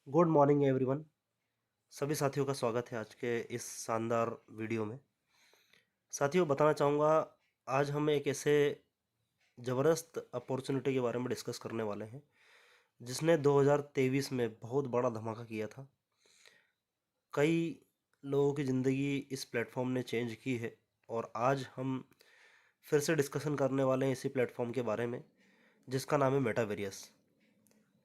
Good morning everyone. सभी साथियों का स्वागत है आज के इस शानदार वीडियो में। साथियों, बताना चाहूँगा, आज हम एक ऐसे ज़बरदस्त अपॉर्चुनिटी के बारे में डिस्कस करने वाले हैं जिसने 2023 में बहुत बड़ा धमाका किया था। कई लोगों की ज़िंदगी इस प्लेटफॉर्म ने चेंज की है और आज हम फिर से डिस्कशन करने वाले हैं इसी प्लेटफॉर्म के बारे में, जिसका नाम है मेटावेरियस।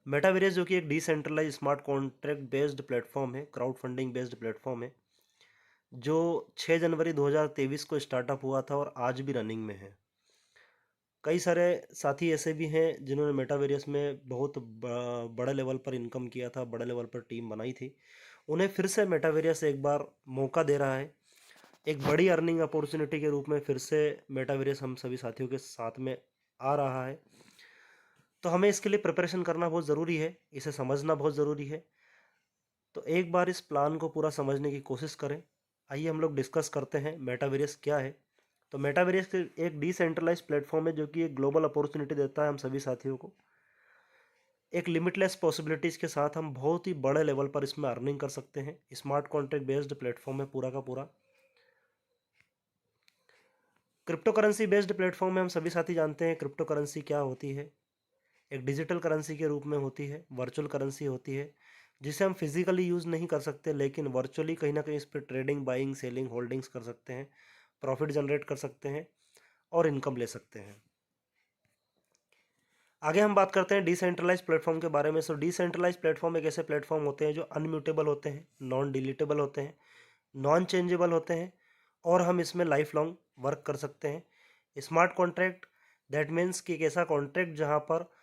मेटावेरियस जो कि एक decentralise smart contract based platform है, क्राउड फंडिंग बेस्ड प्लेटफॉर्म है, जो 6 जनवरी 2023 को स्टार्टअप हुआ था और आज भी रनिंग में है। कई सारे साथी ऐसे भी हैं जिन्होंने मेटावेरियस में बहुत बड़े लेवल पर इनकम किया था, बड़े लेवल पर टीम बनाई थी। उन्हें फिर से मेटावेरियस एक बार मौका दे रहा है, एक बड़ी अर्निंग अपॉर्चुनिटी के रूप में फिर से मेटावेरियस हम सभी साथियों के साथ में आ रहा है। तो हमें इसके लिए प्रिपरेशन करना बहुत ज़रूरी है, इसे समझना बहुत ज़रूरी है। तो एक बार इस प्लान को पूरा समझने की कोशिश करें। आइए हम लोग डिस्कस करते हैं मेटावेरियस क्या है। तो मेटावेरियस एक डिसेंट्रलाइज प्लेटफॉर्म है जो कि एक ग्लोबल अपॉर्चुनिटी देता है हम सभी साथियों को। एक लिमिटलेस पॉसिबिलिटीज़ के साथ हम बहुत ही बड़े लेवल पर इसमें अर्निंग कर सकते हैं। स्मार्ट कॉन्ट्रैक्ट बेस्ड प्लेटफॉर्म है पूरा का पूरा। क्रिप्टो करेंसी बेस्ड प्लेटफॉर्म में हम सभी साथी जानते हैं क्रिप्टो करेंसी क्या होती है। एक डिजिटल करेंसी के रूप में होती है, वर्चुअल करेंसी होती है, जिसे हम फिजिकली यूज़ नहीं कर सकते लेकिन वर्चुअली कहीं ना कहीं इस पर ट्रेडिंग, बाइंग, सेलिंग, होल्डिंग्स कर सकते हैं, प्रॉफिट जनरेट कर सकते हैं और इनकम ले सकते हैं। आगे हम बात करते हैं डिसेंट्रलाइज प्लेटफॉर्म के बारे में। सो डिसेंट्रलाइज प्लेटफॉर्म एक ऐसे प्लेटफॉर्म होते हैं जो अनम्यूटेबल होते हैं, नॉन डिलीटेबल होते हैं, नॉन चेंजेबल होते हैं और हम इसमें लाइफ लॉन्ग वर्क कर सकते हैं। स्मार्ट कॉन्ट्रैक्ट दैट मीन्स कि एक ऐसा कॉन्ट्रैक्ट जहाँ पर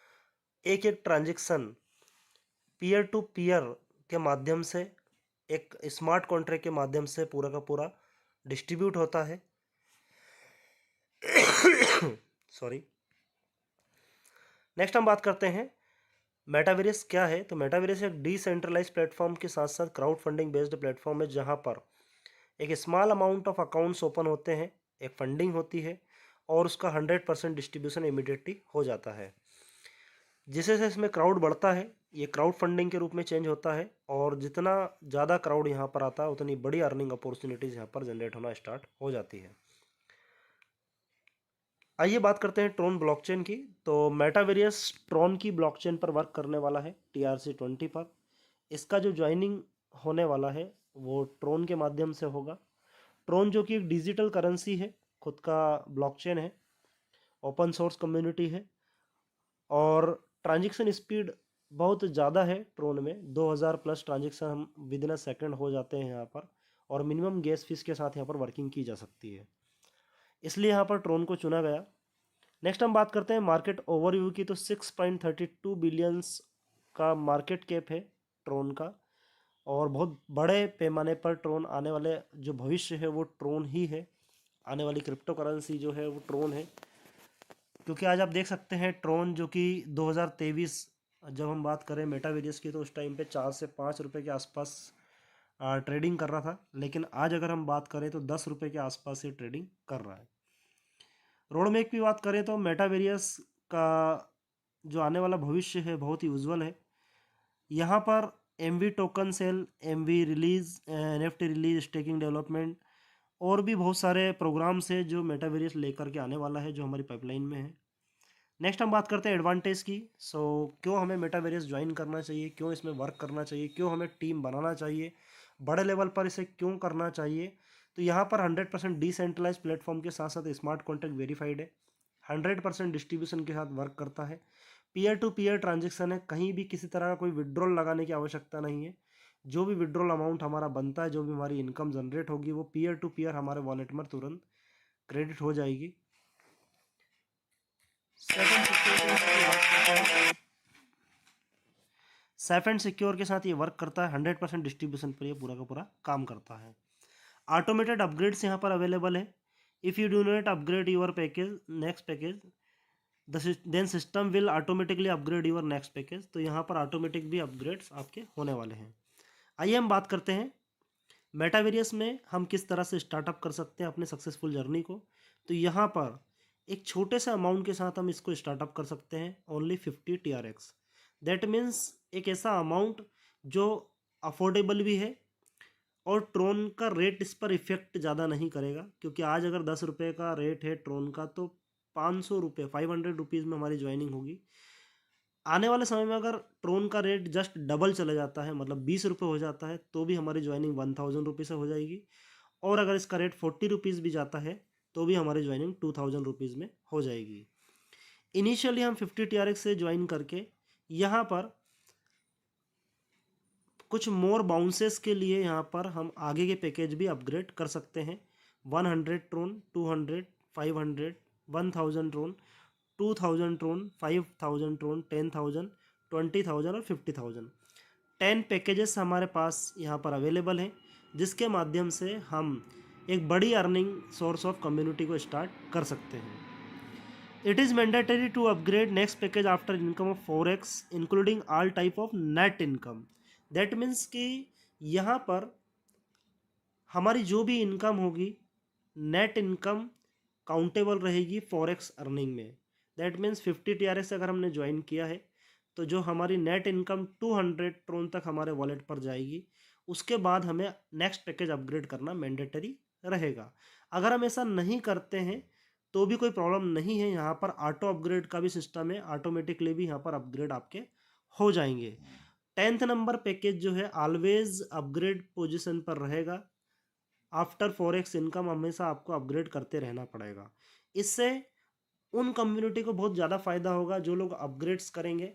एक एक ट्रांजेक्शन पीयर टू पीयर के माध्यम से, एक स्मार्ट कॉन्ट्रैक्ट के माध्यम से पूरा का पूरा डिस्ट्रीब्यूट होता है। सॉरी। नेक्स्ट हम बात करते हैं मेटावेरियस क्या है। तो मेटावेरियस एक डिसेंट्रलाइज प्लेटफॉर्म के साथ साथ क्राउड फंडिंग बेस्ड प्लेटफॉर्म है जहां पर एक small amount of accounts open होते हैं, एक फंडिंग होती है और उसका 100% डिस्ट्रीब्यूशन इमीडिएटली हो जाता है। जिससे से इसमें क्राउड बढ़ता है, ये क्राउड फंडिंग के रूप में चेंज होता है और जितना ज़्यादा क्राउड यहाँ पर आता है उतनी बड़ी अर्निंग अपॉर्चुनिटीज़ यहाँ पर जनरेट होना स्टार्ट हो जाती है। आइए बात करते हैं ट्रोन ब्लॉकचेन की। तो मेटावेरियस ट्रोन की ब्लॉकचेन पर वर्क करने वाला है, TRC-20 पर। इसका जो ज्वाइनिंग होने वाला है वो ट्रोन के माध्यम से होगा। ट्रोन जो कि एक डिजिटल करेंसी है, खुद का ब्लॉकचेन है, ओपन सोर्स कम्युनिटी है और ट्रांजेक्शन स्पीड बहुत ज़्यादा है। ट्रोन में 2000 प्लस ट्रांजेक्शन हम विद इन अ सेकेंड हो जाते हैं यहाँ पर और मिनिमम गैस फीस के साथ यहाँ पर वर्किंग की जा सकती है, इसलिए यहाँ पर ट्रोन को चुना गया। नेक्स्ट हम बात करते हैं मार्केट ओवरव्यू की। तो 6.32 बिलियंस का मार्केट कैप है ट्रोन का और बहुत बड़े पैमाने पर ट्रोन आने वाले जो भविष्य है वो ट्रोन ही है। आने वाली क्रिप्टो करेंसी जो है वो ट्रोन है, क्योंकि आज आप देख सकते हैं ट्रोन जो कि 2023 जब हम बात करें मेटावेरियस की तो उस टाइम पे 4 से 5 रुपए के आसपास ट्रेडिंग कर रहा था, लेकिन आज अगर हम बात करें तो 10 रुपए के आसपास ये ट्रेडिंग कर रहा है। रोड मैप की बात करें तो मेटावेरियस का जो आने वाला भविष्य है बहुत ही उज्जवल है। यहाँ पर MV token sale, MV release, NFT release, staking development और भी बहुत सारे प्रोग्राम्स है जो मेटावेरियस लेकर के आने वाला है, जो हमारी पाइपलाइन में है। नेक्स्ट हम बात करते हैं एडवांटेज की। क्यों हमें मेटावेरियस ज्वाइन करना चाहिए, क्यों इसमें वर्क करना चाहिए, क्यों हमें टीम बनाना चाहिए, बड़े लेवल पर इसे क्यों करना चाहिए। तो यहाँ पर 100% डिसेंट्रलाइज प्लेटफॉर्म के साथ साथ स्मार्ट कॉन्ट्रैक्ट वेरीफाइड है, 100% डिस्ट्रीब्यूशन के साथ वर्क करता है, पीयर टू पीयर ट्रांजेक्शन है, कहीं भी किसी तरह का कोई विड्रॉल लगाने की आवश्यकता नहीं है। जो भी विड्रॉल अमाउंट हमारा बनता है, जो भी हमारी इनकम जनरेट होगी वो पीयर टू पीयर हमारे वॉलेट में तुरंत क्रेडिट हो जाएगी। सेफ एंड सिक्योर के साथ ये वर्क करता है, 100% डिस्ट्रीब्यूशन पर ये पूरा का पूरा काम करता है। ऑटोमेटेड अपग्रेड्स यहाँ पर अवेलेबल है। If you do not upgrade your package next package then system will automatically upgrade your next package. तो यहाँ पर ऑटोमेटिक भी अपग्रेड्स आपके होने वाले हैं। आइए हम बात करते हैं मेटावेरियस में हम किस तरह से स्टार्टअप कर सकते हैं अपने सक्सेसफुल जर्नी को। तो यहाँ पर एक छोटे से अमाउंट के साथ हम इसको स्टार्टअप कर सकते हैं, ओनली 50 TRX। दैट मीन्स एक ऐसा अमाउंट जो अफोर्डेबल भी है, और ट्रोन का रेट इस पर इफ़ेक्ट ज़्यादा नहीं करेगा, क्योंकि आज अगर 10 रुपये का रेट है ट्रोन का, तो 500 रुपये, 500 रुपीज़ में हमारी ज्वाइनिंग होगी। आने वाले समय में अगर ट्रोन का रेट जस्ट डबल चला जाता है, मतलब 20 रुपये हो जाता है, तो भी हमारी ज्वाइनिंग 1000 रुपीज़ से हो जाएगी। और अगर इसका रेट 40 रुपीज़ भी जाता है, तो भी हमारी ज्वाइनिंग 2000 रुपीज़ में हो जाएगी। इनिशियली हम 50 TRX से ज्वाइन करके यहाँ पर कुछ मोर बाउंसेस के लिए यहाँ पर हम आगे के पैकेज भी अपग्रेड कर सकते हैं। 100 ट्रोन, 200, 500, 1000 ट्रोन, 2000 ट्रोन, 5000 ट्रोन, 10,000, 20,000 और 50,000। 10 पैकेजेस हमारे पास यहाँ पर अवेलेबल हैं, जिसके माध्यम से हम एक बड़ी अर्निंग सोर्स ऑफ कम्युनिटी को स्टार्ट कर सकते हैं। It is mandatory to upgrade next package after income of 4x including all type of net income. That means कि यहाँ पर हमारी जो भी इनकम होगी, नेट इनकम काउंटेबल रहेगी 4x अर्निंग में। दैट मीन्स 50 TRX अगर हमने ज्वाइन किया है, तो जो हमारी नेट इनकम 200 ट्रोन तक हमारे वॉलेट पर जाएगी। उसके बाद हमें नेक्स्ट पैकेज अपग्रेड करना मैंडेटरी रहेगा। अगर हम ऐसा नहीं करते हैं तो भी कोई प्रॉब्लम नहीं है, यहाँ पर ऑटो अपग्रेड का भी सिस्टम है, ऑटोमेटिकली भी यहाँ पर अपग्रेड आपके हो जाएंगे। 10th नंबर पैकेज जो है ऑलवेज अपग्रेड पोजीशन पर रहेगा। आफ्टर 4x इनकम हमेशा आपको अपग्रेड करते रहना पड़ेगा। इससे उन कम्युनिटी को बहुत ज़्यादा फ़ायदा होगा जो लोग अपग्रेड्स करेंगे,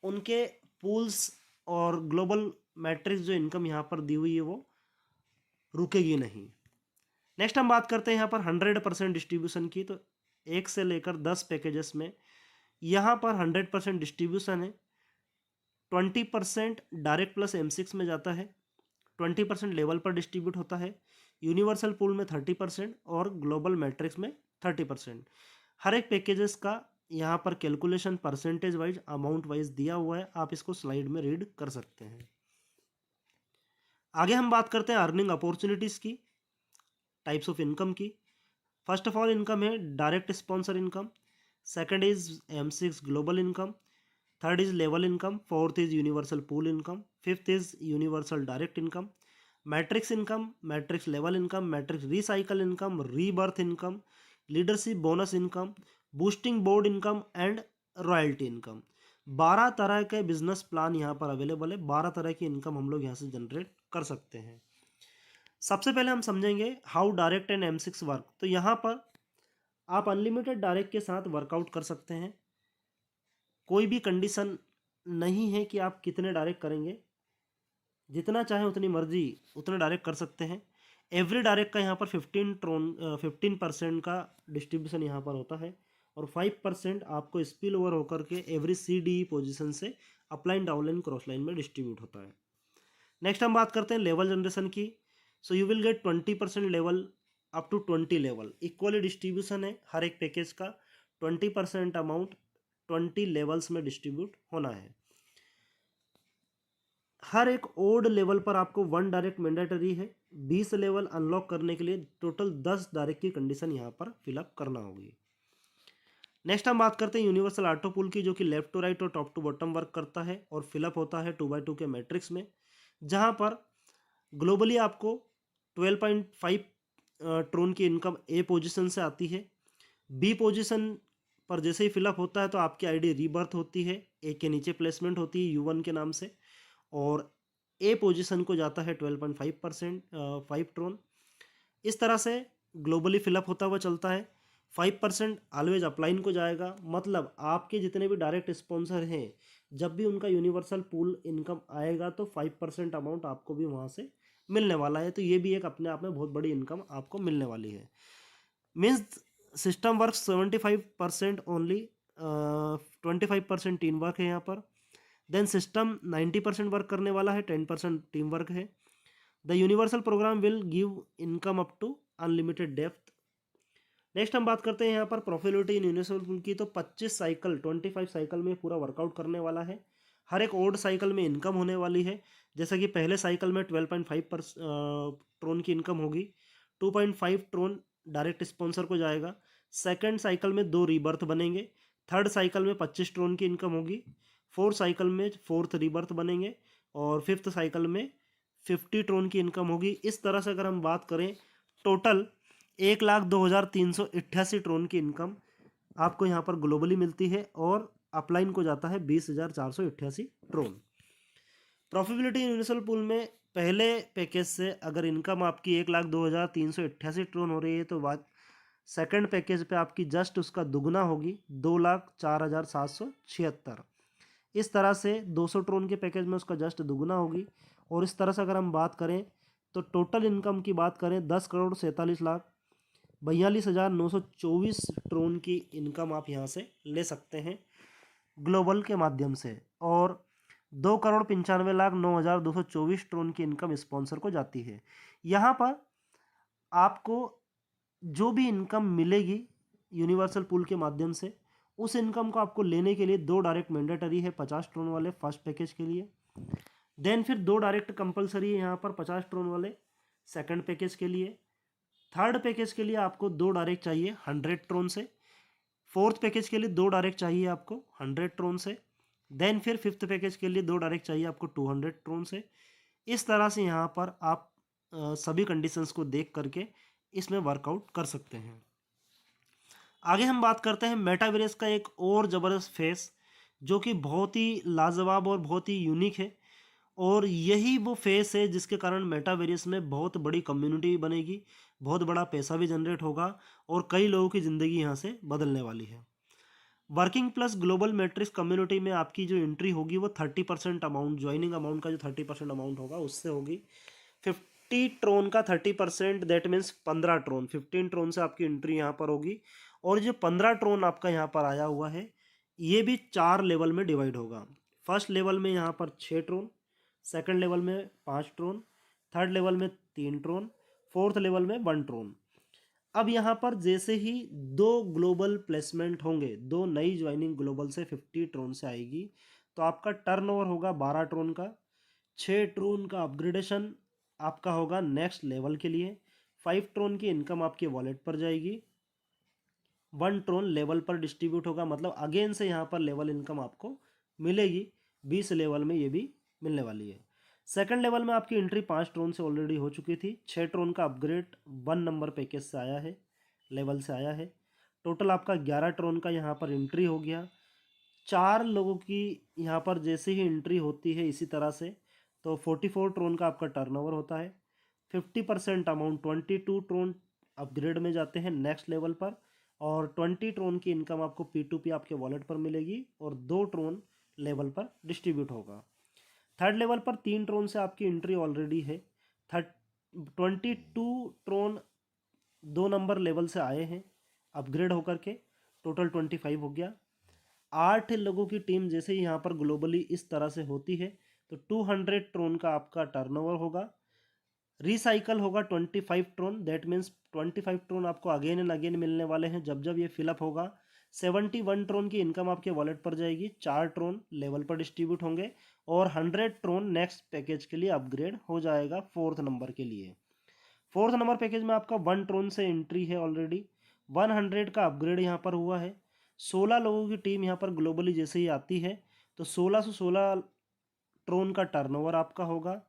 उनके पूल्स और ग्लोबल मैट्रिक्स जो इनकम यहाँ पर दी हुई है वो रुकेगी नहीं। नेक्स्ट हम बात करते हैं यहाँ पर 100% डिस्ट्रीब्यूशन की। तो 1 से लेकर 10 पैकेजेस में यहाँ पर 100% डिस्ट्रीब्यूशन है। 20% डायरेक्ट प्लस M6 में जाता है, 20% लेवल पर डिस्ट्रीब्यूट होता है, यूनिवर्सल पूल में 30% और ग्लोबल मैट्रिक्स में 30%। हर एक पैकेजेस का यहाँ पर calculation percentage wise, amount wise दिया हुआ है, आप इसको स्लाइड में रीड कर सकते हैं। आगे हम बात करते हैं अर्निंग अपॉर्चुनिटीज़ की, टाइप्स ऑफ इनकम की। फर्स्ट ऑफ ऑल इनकम है direct sponsor income, second is M6 global income, third is level income, fourth is universal pool income, fifth is universal direct income, matrix income, matrix level income, matrix recycle income, rebirth income, leadership bonus income, boosting board income and royalty income. 12 तरह के business plan यहाँ पर available है, 12 तरह की income हम लोग यहाँ से जनरेट कर सकते हैं। सबसे पहले हम समझेंगे how direct and M6 work. तो यहाँ पर आप अनलिमिटेड डायरेक्ट के साथ वर्कआउट कर सकते हैं, कोई भी कंडीशन नहीं है कि आप कितने डायरेक्ट करेंगे, जितना चाहे उतनी मर्जी उतना डायरेक्ट कर सकते हैं। एवरी डायरेक्ट का यहाँ पर 15% का डिस्ट्रीब्यूशन यहाँ पर होता है, और 5% आपको स्पिल ओवर होकर के एवरी CDE पोजीशन से अपलाइन डाउनलाइन क्रॉस लाइन में डिस्ट्रीब्यूट होता है। नेक्स्ट हम बात करते हैं लेवल जनरेशन की। So you will get 20% level up to 20 level, equally distribution है हर एक पैकेज का। 20% अमाउंट 20 लेवल्स में डिस्ट्रीब्यूट होना है। हर एक ओड लेवल पर आपको 1 डायरेक्ट मैंडेटरी है। 20 लेवल अनलॉक करने के लिए टोटल 10 डायरेक्ट की कंडीशन यहाँ पर फिलअप करना होगी। नेक्स्ट हम बात करते हैं यूनिवर्सल ऑटो पुल की, जो कि लेफ्ट टू राइट और टॉप टू बॉटम वर्क करता है और फिलअप होता है 2x2 के मैट्रिक्स में, जहाँ पर ग्लोबली आपको 12.5 ट्रोन की इनकम ए पोजीशन से आती है। बी पोजीशन पर जैसे ही फिलअप होता है तो आपकी आईडी रीबर्थ होती है, ए के नीचे प्लेसमेंट होती है U1 के नाम से, और ए पोजीशन को जाता है 12.5% 5 ट्रोन। इस तरह से ग्लोबली फिलअप होता हुआ चलता है। 5% ऑलवेज अपलाइन को जाएगा, मतलब आपके जितने भी डायरेक्ट स्पॉन्सर हैं, जब भी उनका यूनिवर्सल पूल इनकम आएगा तो 5% अमाउंट आपको भी वहाँ से मिलने वाला है। तो ये भी एक अपने आप में बहुत बड़ी इनकम आपको मिलने वाली है। Means system work 75% only, 25% team work है यहाँ पर। देन सिस्टम 90% वर्क करने वाला है, 10% टीम वर्क है। The universal programme will give income up to unlimited depth. Next हम बात करते हैं यहाँ पर प्रॉफिटेबिलिटी इन यूनिवर्सल की। तो 25 साइकिल 25 साइकिल में पूरा वर्कआउट करने वाला है। हर एक ओड साइकिल में इनकम होने वाली है, जैसा कि पहले साइकिल में 12.5 ट्रोन की इनकम होगी, 2.5 ट्रोन डायरेक्ट स्पॉन्सर को जाएगा। सेकंड साइकिल में 2 रीबर्थ बनेंगे। थर्ड साइकिल में 25 ट्रोन की इनकम होगी। फोर्थ साइकिल में 4th रीबर्थ बनेंगे। और फिफ्थ साइकिल में 50 ट्रोन की इनकम होगी। इस तरह से अगर हम बात करें टोटल 1,02,388 ट्रोन की इनकम आपको यहाँ पर ग्लोबली मिलती है और अपलाइन को जाता है 20,488 ट्रोन। प्रॉफिटेबिलिटी यूनिवर्सल पूल में पहले पैकेज से अगर इनकम आपकी 1,02,388 ट्रोन हो रही है तो बात सेकंड पैकेज पे आपकी जस्ट उसका दुगना होगी 2,04,776। इस तरह से 200 ट्रोन के पैकेज में उसका जस्ट दुगना होगी। और इस तरह से अगर हम बात करें तो टोटल इनकम की बात करें 10,47,42,924 ट्रोन की इनकम आप यहाँ से ले सकते हैं ग्लोबल के माध्यम से। और 2,95,09,224 ट्रोन की इनकम स्पॉन्सर को जाती है। यहाँ पर आपको जो भी इनकम मिलेगी यूनिवर्सल पूल के माध्यम से उस इनकम को आपको लेने के लिए 2 डायरेक्ट मैंडेटरी है 50 ट्रोन वाले फर्स्ट पैकेज के लिए। देन फिर 2 डायरेक्ट कंपलसरी है यहाँ पर 50 ट्रोन वाले सेकंड पैकेज के लिए। थर्ड पैकेज के लिए आपको 2 डायरेक्ट चाहिए 100 ट्रोन से। फोर्थ पैकेज के लिए 2 डायरेक्ट चाहिए आपको 100 ट्रोन से। देन फिर फिफ्थ पैकेज के लिए 2 डायरेक्ट चाहिए आपको 200 ट्रोन से। इस तरह से यहाँ पर आप सभी कंडीशंस को देख करके इसमें वर्कआउट कर सकते हैं। आगे हम बात करते हैं मेटावर्स का एक और ज़बरदस्त फेस जो कि बहुत ही लाजवाब और बहुत ही यूनिक है। और यही वो फेस है जिसके कारण मेटावर्स में बहुत बड़ी कम्युनिटी बनेगी, बहुत बड़ा पैसा भी जनरेट होगा और कई लोगों की ज़िंदगी यहाँ से बदलने वाली है। Working plus global matrix community में आपकी जो एंट्री होगी वो 30% अमाउंट, ज्वाइनिंग अमाउंट का जो 30% अमाउंट होगा उससे होगी। 50 ट्रोन का 30% दैट मीन्स 15 ट्रोन, 15 ट्रोन से आपकी एंट्री यहाँ पर होगी। और जो 15 ट्रोन आपका यहाँ पर आया हुआ है ये भी 4 लेवल में डिवाइड होगा। फर्स्ट लेवल में यहाँ पर 6 ट्रोन, सेकंड लेवल में 5 ट्रोन, थर्ड लेवल में 3 ट्रोन, फोर्थ लेवल में 1 ट्रोन। अब यहाँ पर जैसे ही 2 ग्लोबल प्लेसमेंट होंगे, 2 नई ज्वाइनिंग ग्लोबल से 50 ट्रोन से आएगी तो आपका टर्नओवर होगा 12 ट्रोन का। 6 ट्रोन का अपग्रेडेशन आपका होगा नेक्स्ट लेवल के लिए। 5 ट्रोन की इनकम आपके वॉलेट पर जाएगी। 1 ट्रोन लेवल पर डिस्ट्रीब्यूट होगा, मतलब अगेन से यहाँ पर लेवल इनकम आपको मिलेगी। 20 लेवल में ये भी मिलने वाली है। सेकंड लेवल में आपकी एंट्री 5 ट्रोन से ऑलरेडी हो चुकी थी। 6 ट्रोन का अपग्रेड 1 नंबर पैकेज से आया है, लेवल से आया है। टोटल आपका 11 ट्रोन का यहाँ पर एंट्री हो गया। 4 लोगों की यहाँ पर जैसे ही एंट्री होती है इसी तरह से तो 44 ट्रोन का आपका टर्नओवर होता है। 50% अमाउंट 22 ट्रोन अपग्रेड में जाते हैं नेक्स्ट लेवल पर और 20 ट्रोन की इनकम आपको P2P आपके वॉलेट पर मिलेगी और 2 ट्रोन लेवल पर डिस्ट्रीब्यूट होगा। थर्ड लेवल पर 3 ट्रोन से आपकी एंट्री ऑलरेडी है। 22 ट्रोन 2 नंबर लेवल से आए हैं अपग्रेड होकर के, टोटल 25 हो गया। 8 लोगों की टीम जैसे ही यहाँ पर ग्लोबली इस तरह से होती है तो 200 ट्रोन का आपका टर्नओवर होगा। रिसाइकल होगा 25 ट्रोन, दैट मीन्स 25 ट्रोन आपको अगेन एंड अगेन मिलने वाले हैं जब जब ये फिलअप होगा। 71 ट्रोन की इनकम आपके वॉलेट पर जाएगी। 4 ट्रोन लेवल पर डिस्ट्रीब्यूट होंगे और 100 ट्रोन नेक्स्ट पैकेज के लिए अपग्रेड हो जाएगा फोर्थ नंबर के लिए। फोर्थ नंबर पैकेज में आपका 1 ट्रोन से एंट्री है ऑलरेडी। 100 का अपग्रेड यहाँ पर हुआ है। 16 लोगों की टीम यहाँ पर ग्लोबली जैसे ही आती है तो 1616 ट्रोन का टर्नओवर आपका होगा।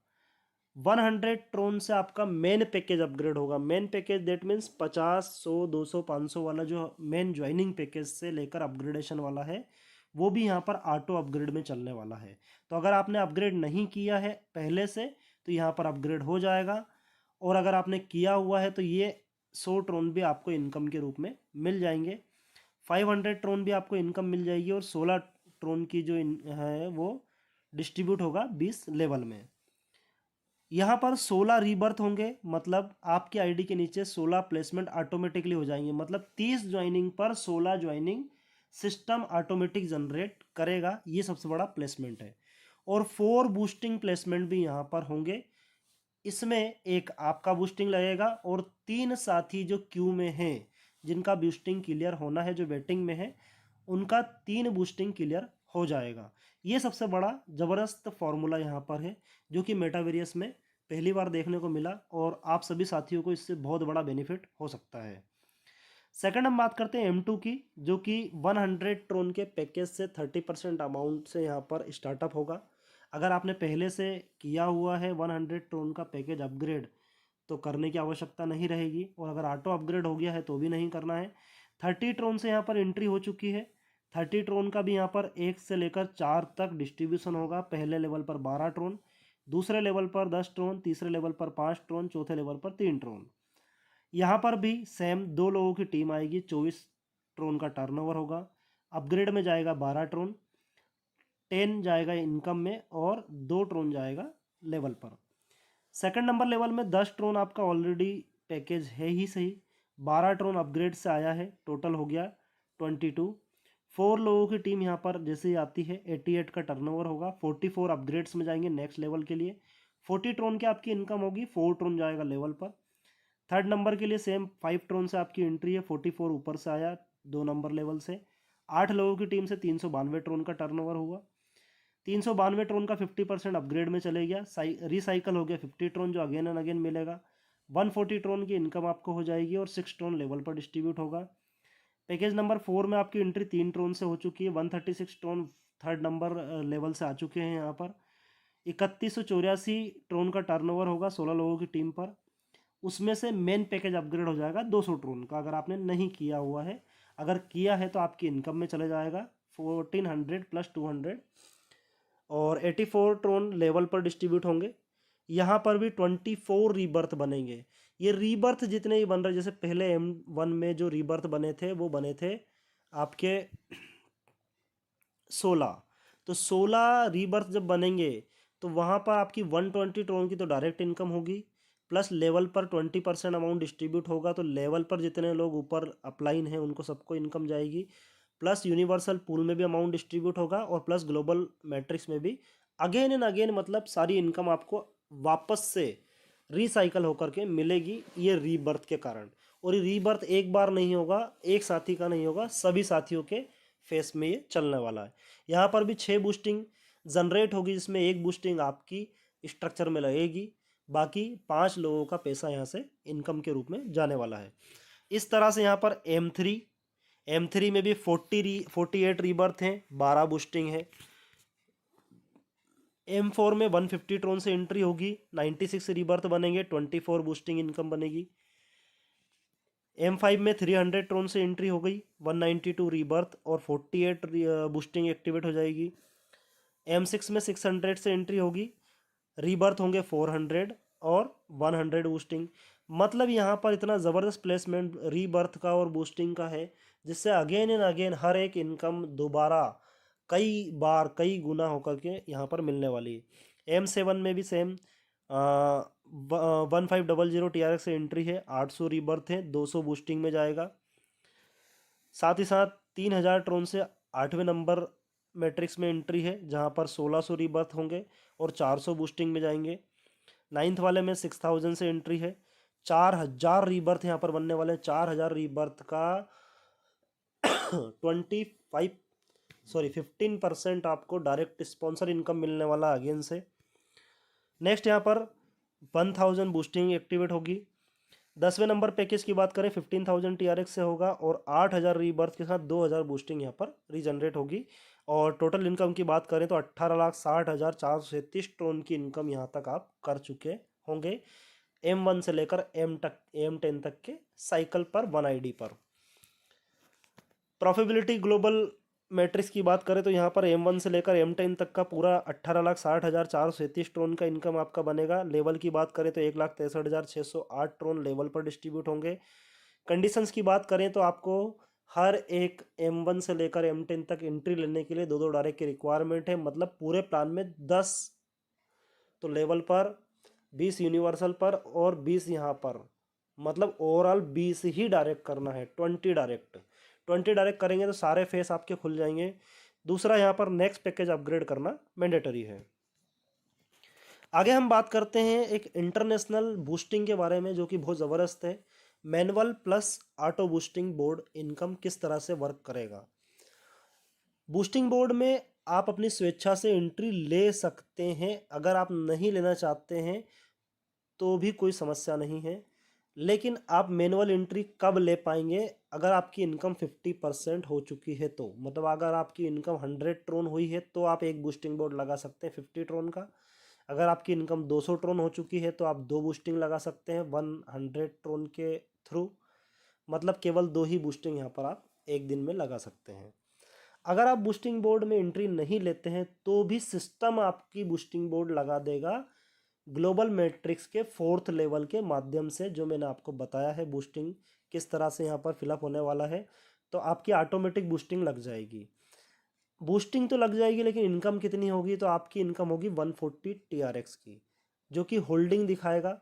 100 ट्रोन से आपका मेन पैकेज अपग्रेड होगा। मेन पैकेज दैट मीन्स 50, 100, 200, 500 वाला जो मेन ज्वाइनिंग पैकेज से लेकर अपग्रेडेशन वाला है वो भी यहाँ पर ऑटो अपग्रेड में चलने वाला है। तो अगर आपने अपग्रेड नहीं किया है पहले से तो यहाँ पर अपग्रेड हो जाएगा और अगर आपने किया हुआ है तो ये 100 ट्रोन भी आपको इनकम के रूप में मिल जाएंगे। 500 ट्रोन भी आपको इनकम मिल जाएगी और 16 ट्रोन की जो है वो डिस्ट्रीब्यूट होगा 20 लेवल में। यहाँ पर 16 रीबर्थ होंगे, मतलब आपकी आईडी के नीचे 16 प्लेसमेंट ऑटोमेटिकली हो जाएंगे। मतलब 30 ज्वाइनिंग पर 16 ज्वाइनिंग सिस्टम ऑटोमेटिक जनरेट करेगा, ये सबसे बड़ा प्लेसमेंट है। और 4 बूस्टिंग प्लेसमेंट भी यहाँ पर होंगे। इसमें एक आपका बूस्टिंग लगेगा और 3 साथी जो क्यू में हैं जिनका बूस्टिंग क्लियर होना है, जो वेटिंग में है उनका 3 बूस्टिंग क्लियर हो जाएगा। ये सबसे बड़ा ज़बरदस्त फॉर्मूला यहाँ पर है जो कि मेटावेरियस में पहली बार देखने को मिला और आप सभी साथियों को इससे बहुत बड़ा बेनिफिट हो सकता है। सेकंड हम बात करते हैं M2 की, जो कि 100 ट्रोन के पैकेज से 30% अमाउंट से यहाँ पर स्टार्टअप होगा। अगर आपने पहले से किया हुआ है 100 ट्रोन का पैकेज अपग्रेड तो करने की आवश्यकता नहीं रहेगी, और अगर ऑटो अपग्रेड हो गया है तो भी नहीं करना है। 30 ट्रोन से यहाँ पर एंट्री हो चुकी है। 30 ट्रोन का भी यहाँ पर 1 से लेकर 4 तक डिस्ट्रीब्यूशन होगा। पहले लेवल पर 12 ट्रोन, दूसरे लेवल पर 10 ट्रोन, तीसरे लेवल पर 5 ट्रोन, चौथे लेवल पर 3 ट्रोन। यहाँ पर भी सेम 2 लोगों की टीम आएगी, 24 ट्रोन का टर्नओवर होगा। अपग्रेड में जाएगा 12 ट्रोन, 10 जाएगा इनकम में और 2 ट्रोन जाएगा लेवल पर। सेकंड नंबर लेवल में 10 ट्रोन आपका ऑलरेडी पैकेज है ही सही, 12 ट्रोन अपग्रेड से आया है, टोटल हो गया 22। 4 लोगों की टीम यहाँ पर जैसे ही आती है 88 का टर्नओवर होगा। 44 अपग्रेड्स में जाएंगे नेक्स्ट लेवल के लिए। 40 ट्रोन की आपकी इनकम होगी, 4 ट्रोन जाएगा लेवल पर। थर्ड नंबर के लिए सेम 5 ट्रोन से आपकी एंट्री है, 44 ऊपर से आया 2 नंबर लेवल से। 8 लोगों की टीम से 392 ट्रोन का टर्नओवर हुआ। 392 ट्रोन का 50% अपग्रेड में चले गया, रिसाइकल हो गया 50 ट्रोन जो अगेन एंड अगेन मिलेगा। 140 ट्रोन की इनकम आपको हो जाएगी और 6 ट्रोन लेवल पर डिस्ट्रीब्यूट होगा। पैकेज नंबर 4 में आपकी एंट्री 3 ट्रोन से हो चुकी है, 136 ट्रोन थर्ड नंबर लेवल से आ चुके हैं यहाँ पर। 3184 ट्रोन का टर्नओवर होगा 16 लोगों की टीम पर। उसमें से मेन पैकेज अपग्रेड हो जाएगा 200 ट्रोन का, अगर आपने नहीं किया हुआ है। अगर किया है तो आपकी इनकम में चले जाएगा 1400 प्लस 200, और 84 ट्रोन लेवल पर डिस्ट्रीब्यूट होंगे। यहाँ पर भी 24 रीबर्थ बनेंगे। ये रीबर्थ जितने ही बन रहे, जैसे पहले M1 में जो रीबर्थ बने थे वो बने थे आपके 16, तो 16 रीबर्थ जब बनेंगे तो वहाँ पर आपकी 120 ट्रोन की तो डायरेक्ट इनकम होगी, प्लस लेवल पर 20% अमाउंट डिस्ट्रीब्यूट होगा, तो लेवल पर जितने लोग ऊपर अपलाइन हैं उनको सबको इनकम जाएगी। प्लस यूनिवर्सल पूल में भी अमाउंट डिस्ट्रीब्यूट होगा, और प्लस ग्लोबल मैट्रिक्स में भी अगेन एंड अगेन, मतलब सारी इनकम आपको वापस से रिसाइकल होकर के मिलेगी ये रीबर्थ के कारण। और ये रीबर्थ एक बार नहीं होगा, एक साथी का नहीं होगा, सभी साथियों के फेस में ये चलने वाला है। यहाँ पर भी 6 बूस्टिंग जनरेट होगी, जिसमें 1 बूस्टिंग आपकी स्ट्रक्चर में लगेगी, बाकी 5 लोगों का पैसा यहाँ से इनकम के रूप में जाने वाला है। इस तरह से यहाँ पर M3 में भी 48 रीबर्थ हैं, 12 बूस्टिंग है। M4 में 150 ट्रोन से एंट्री होगी, 96 रीबर्थ बनेंगे, 24 बूस्टिंग इनकम बनेगी। M5 में 300 ट्रोन से एंट्री हो गई, 192 रीबर्थ और 48 बूस्टिंग एक्टिवेट हो जाएगी। M6 में 600 से एंट्री होगी, रीबर्थ होंगे 400 और 100 बूस्टिंग। मतलब यहाँ पर इतना ज़बरदस्त प्लेसमेंट रीबर्थ का और बूस्टिंग का है, जिससे अगेन एंड अगेन हर एक इनकम दोबारा कई बार कई गुना होकर के यहाँ पर मिलने वाली है। M7 में भी सेम 1500 TRX से एंट्री है, 800 रीबर्थ है, 200 बूस्टिंग में जाएगा। साथ ही साथ 3000 ट्रोन से 8वें नंबर मैट्रिक्स में एंट्री है, जहाँ पर 1600 रीबर्थ होंगे और 400 बूस्टिंग में जाएंगे। 9th वाले में 6000 से एंट्री है, 4000 रीबर्थ यहाँ पर बनने वाले हैं। 4000 रीबर्थ का 15% आपको डायरेक्ट स्पॉन्सर इनकम मिलने वाला अगेन से। नेक्स्ट यहाँ पर 1000 बूस्टिंग एक्टिवेट होगी। 10वें नंबर पैकेज की बात करें 15000 TRX से होगा, और 8000 रीबर्थ के साथ 2000 बूस्टिंग यहाँ पर रीजनरेट होगी। और टोटल इनकम की बात करें तो 18,60,437 ट्रोन की इनकम यहाँ तक आप कर चुके होंगे, M1 से लेकर M10 तक के साइकिल पर 1 ID पर। प्रॉफिटेबिलिटी ग्लोबल मैट्रिक्स की बात करें तो यहाँ पर M1 से लेकर M10 तक का पूरा 18,60,437 ट्रोन का इनकम आपका बनेगा। लेवल की बात करें तो 1,63,608 ट्रोन लेवल पर डिस्ट्रीब्यूट होंगे। कंडीशंस की बात करें तो आपको हर एक M1 से लेकर M10 तक एंट्री लेने के लिए 2 डायरेक्ट की रिक्वायरमेंट है, मतलब पूरे प्लान में 10 तो लेवल पर, 20 यूनिवर्सल पर और 20 यहाँ पर, मतलब ओवरऑल 20 ही डायरेक्ट करना है। 20 डायरेक्ट करेंगे तो सारे फेस आपके खुल जाएंगे। दूसरा यहाँ पर नेक्स्ट पैकेज अपग्रेड करना मैंडेटरी है। आगे हम बात करते हैं एक इंटरनेशनल बूस्टिंग के बारे में, जो कि बहुत ज़बरदस्त है। Manual plus auto boosting board income किस तरह से वर्क करेगा। बूस्टिंग बोर्ड में आप अपनी स्वेच्छा से एंट्री ले सकते हैं, अगर आप नहीं लेना चाहते हैं तो भी कोई समस्या नहीं है। लेकिन आप मैनुअल एंट्री कब ले पाएंगे, अगर आपकी इनकम 50% हो चुकी है तो, मतलब अगर आपकी इनकम 100 ट्रोन हुई है तो आप एक बूस्टिंग बोर्ड लगा सकते हैं 50 ट्रोन का। अगर आपकी इनकम 200 ट्रोन हो चुकी है तो आप 2 बूस्टिंग लगा सकते हैं 100 ट्रोन के थ्रू। मतलब केवल 2 ही बूस्टिंग यहाँ पर आप एक दिन में लगा सकते हैं। अगर आप बूस्टिंग बोर्ड में एंट्री नहीं लेते हैं तो भी सिस्टम आपकी बूस्टिंग बोर्ड लगा देगा ग्लोबल मैट्रिक्स के 4th लेवल के माध्यम से, जो मैंने आपको बताया है बूस्टिंग किस तरह से यहाँ पर फिलअप होने वाला है। तो आपकी ऑटोमेटिक बूस्टिंग लग जाएगी। बूस्टिंग तो लग जाएगी लेकिन इनकम कितनी होगी, तो आपकी इनकम होगी 140 TRX की, जो कि होल्डिंग दिखाएगा।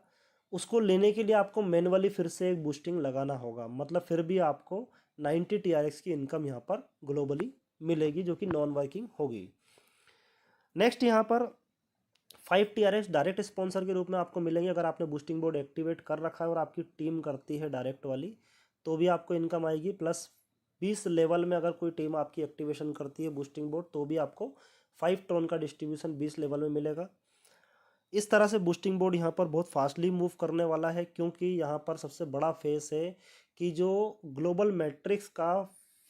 उसको लेने के लिए आपको मैनुअली फिर से एक बूस्टिंग लगाना होगा, मतलब फिर भी आपको 90 TRX की इनकम यहाँ पर ग्लोबली मिलेगी, जो कि नॉन वर्किंग होगी। नेक्स्ट यहाँ पर 5 TRX डायरेक्ट स्पॉन्सर के रूप में आपको मिलेंगे। अगर आपने बूस्टिंग बोर्ड एक्टिवेट कर रखा है और आपकी टीम करती है डायरेक्ट वाली, तो भी आपको इनकम आएगी। प्लस 20 लेवल में अगर कोई टीम आपकी एक्टिवेशन करती है बूस्टिंग बोर्ड, तो भी आपको 5 ट्रोन का डिस्ट्रीब्यूशन 20 लेवल में मिलेगा। इस तरह से बूस्टिंग बोर्ड यहाँ पर बहुत फास्टली मूव करने वाला है, क्योंकि यहाँ पर सबसे बड़ा फेस है कि जो ग्लोबल मैट्रिक्स का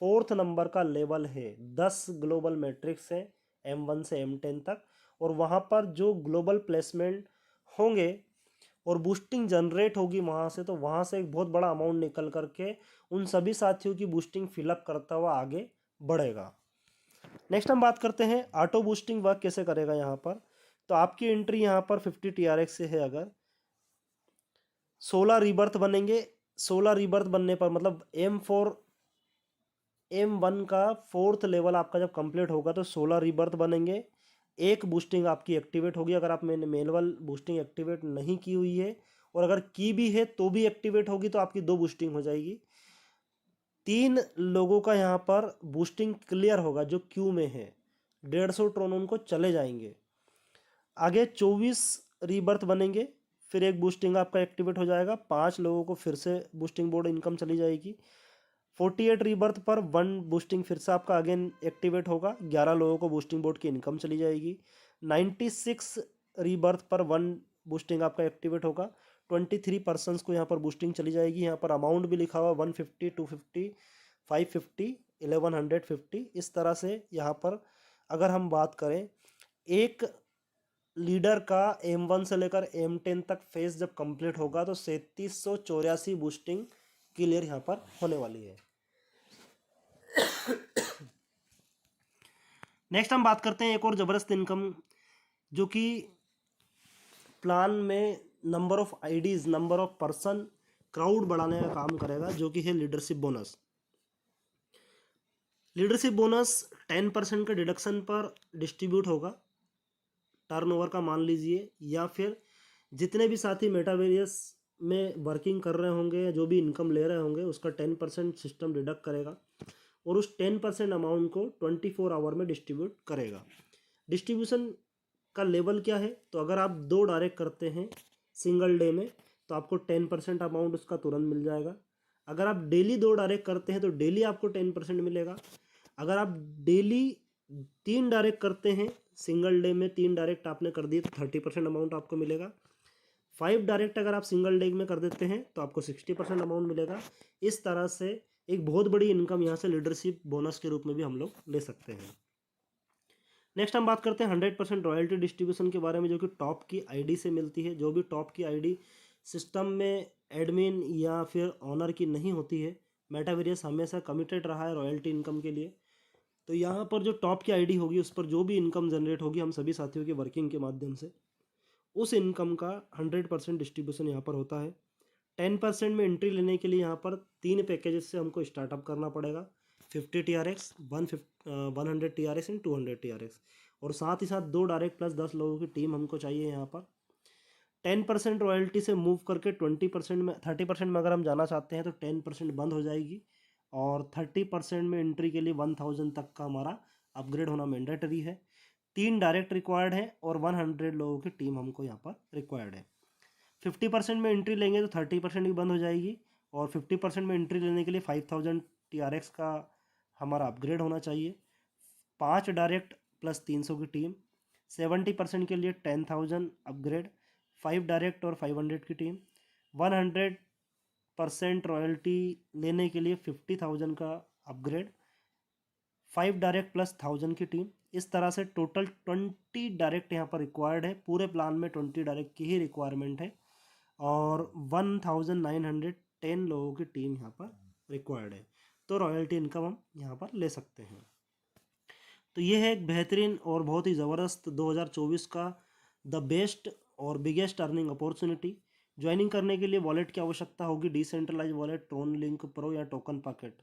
4th नंबर का लेवल है, 10 ग्लोबल मैट्रिक्स है M1 से M10 तक, और वहाँ पर जो ग्लोबल प्लेसमेंट होंगे और बूस्टिंग जनरेट होगी वहाँ से, तो वहाँ से एक बहुत बड़ा अमाउंट निकल करके उन सभी साथियों की बूस्टिंग फिलअप करता हुआ आगे बढ़ेगा। नेक्स्ट हम बात करते हैं ऑटो बूस्टिंग वर्क कैसे करेगा यहाँ पर। तो आपकी एंट्री यहाँ पर 50 TRX से है, अगर 16 रीबर्थ बनेंगे, 16 रीबर्थ बनने पर मतलब M1 का 4th लेवल आपका जब कंप्लीट होगा तो 16 रीबर्थ बनेंगे। एक बूस्टिंग आपकी एक्टिवेट होगी। अगर आप मैंने मैनुअल बूस्टिंग एक्टिवेट नहीं की हुई है, और अगर की भी है तो भी एक्टिवेट होगी, तो आपकी 2 बूस्टिंग हो जाएगी। 3 लोगों का यहाँ पर बूस्टिंग क्लियर होगा जो क्यू में है, 150 ट्रोन उनको चले जाएंगे। आगे 24 रीबर्थ बनेंगे, फिर एक बूस्टिंग आपका एक्टिवेट हो जाएगा, 5 लोगों को फिर से बूस्टिंग बोर्ड इनकम चली जाएगी। 48 रीबर्थ पर 1 बूस्टिंग फिर से आपका अगेन एक्टिवेट होगा, 11 लोगों को बूस्टिंग बोर्ड की इनकम चली जाएगी। 96 रीबर्थ पर 1 बूस्टिंग आपका एक्टिवेट होगा, 23 पर्सनस को यहाँ पर बूस्टिंग चली जाएगी। यहाँ पर अमाउंट भी लिखा हुआ 150, 250, 550, 1150। इस तरह से यहाँ पर अगर हम बात करें, एक लीडर का M1 से लेकर M10 तक फेज जब कंप्लीट होगा तो 3784 बूस्टिंग क्लियर यहाँ पर होने वाली है। नेक्स्ट हम बात करते हैं एक और ज़बरदस्त इनकम, जो कि प्लान में number of IDs, number of person, crowd बढ़ाने का काम करेगा, जो कि है लीडरशिप बोनस। लीडरशिप बोनस 10% के डिडक्शन पर डिस्ट्रीब्यूट होगा, टर्नओवर का मान लीजिए, या फिर जितने भी साथी मेटावेरियस में वर्किंग कर रहे होंगे, जो भी इनकम ले रहे होंगे, उसका 10% सिस्टम डिडक्ट करेगा और उस 10% अमाउंट को 24 आवर में डिस्ट्रीब्यूट करेगा। डिस्ट्रीब्यूशन का लेवल क्या है, तो अगर आप 2 डायरेक्ट करते हैं सिंगल डे में तो आपको 10% अमाउंट उसका तुरंत मिल जाएगा। अगर आप डेली 2 डायरेक्ट करते हैं तो डेली आपको 10% मिलेगा। अगर आप डेली 3 डायरेक्ट करते हैं, सिंगल डे में 3 डायरेक्ट आपने कर दिए तो 30% अमाउंट आपको मिलेगा। 5 डायरेक्ट अगर आप सिंगल डे में कर देते हैं तो आपको 60% अमाउंट मिलेगा। इस तरह से एक बहुत बड़ी इनकम यहाँ से लीडरशिप बोनस के रूप में भी हम लोग ले सकते हैं। नेक्स्ट हम बात करते हैं 100% रॉयल्टी डिस्ट्रीब्यूशन के बारे में, जो कि टॉप की आईडी से मिलती है। जो भी टॉप की आईडी सिस्टम में एडमिन या फिर ऑनर की नहीं होती है, मेटावेरियस हमेशा कमिटेड रहा है रॉयल्टी इनकम के लिए। तो यहाँ पर जो टॉप की आईडी होगी उस पर जो भी इनकम जनरेट होगी हम सभी साथियों की वर्किंग के माध्यम से, उस इनकम का 100% डिस्ट्रीब्यूशन यहाँ पर होता है। 10% में एंट्री लेने के लिए यहाँ पर 3 पैकेजेस से हमको स्टार्टअप करना पड़ेगा, 50 TRX, 100 TRX एंड 200 TRX, और साथ ही साथ 2 डायरेक्ट प्लस 10 लोगों की टीम हमको चाहिए। यहाँ पर 10% रॉयल्टी से मूव करके 20% में 30% में अगर हम जाना चाहते हैं तो 10% बंद हो जाएगी, और 30% में एंट्री के लिए 1000 तक का हमारा अपग्रेड होना मैंडेटरी है। 3 डायरेक्ट रिक्वायर्ड है और 100 लोगों की टीम हमको यहाँ पर रिक्वायर्ड है। 50% में एंट्री लेंगे तो 30% भी बंद हो जाएगी, और 50% में एंट्री लेने के लिए 5000 TRX का हमारा अपग्रेड होना चाहिए। 5 डायरेक्ट प्लस 300 की टीम, 70% के लिए 10,000 अपग्रेड, 5 डायरेक्ट और 500 की टीम, 100 5% रॉयल्टी लेने के लिए 50,000 का अपग्रेड, 5 डायरेक्ट प्लस 1000 की टीम। इस तरह से टोटल 20 डायरेक्ट यहाँ पर रिक्वायर्ड है। पूरे प्लान में 20 डायरेक्ट की ही रिक्वायरमेंट है और 1910 लोगों की टीम यहाँ पर रिक्वायर्ड है। तो रॉयल्टी इनकम हम यहाँ पर ले सकते हैं। तो ये है एक बेहतरीन और बहुत ही ज़बरदस्त 2024 का द बेस्ट और बिगेस्ट अर्निंग अपॉर्चुनिटी। ज्वाइनिंग करने के लिए वॉलेट की आवश्यकता होगी, decentralise wallet, TronLink Pro या टोकन पॉकेट।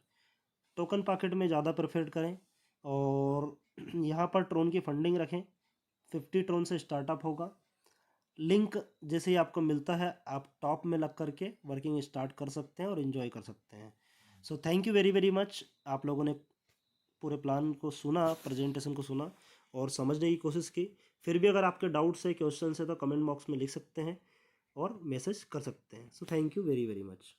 टोकन पॉकेट में ज़्यादा प्रेफर करें और यहाँ पर ट्रोन की फंडिंग रखें। 50 ट्रोन से स्टार्टअप होगा। लिंक जैसे ही आपको मिलता है आप टॉप में लग करके वर्किंग स्टार्ट कर सकते हैं और इन्जॉय कर सकते हैं। So thank you very very much. आप लोगों ने पूरे प्लान को सुना, प्रेजेंटेशन को सुना और समझने की कोशिश की। फिर भी अगर आपके डाउट्स है, क्वेश्चन है तो कमेंट बॉक्स में लिख सकते हैं और मैसेज कर सकते हैं। So thank you very very much.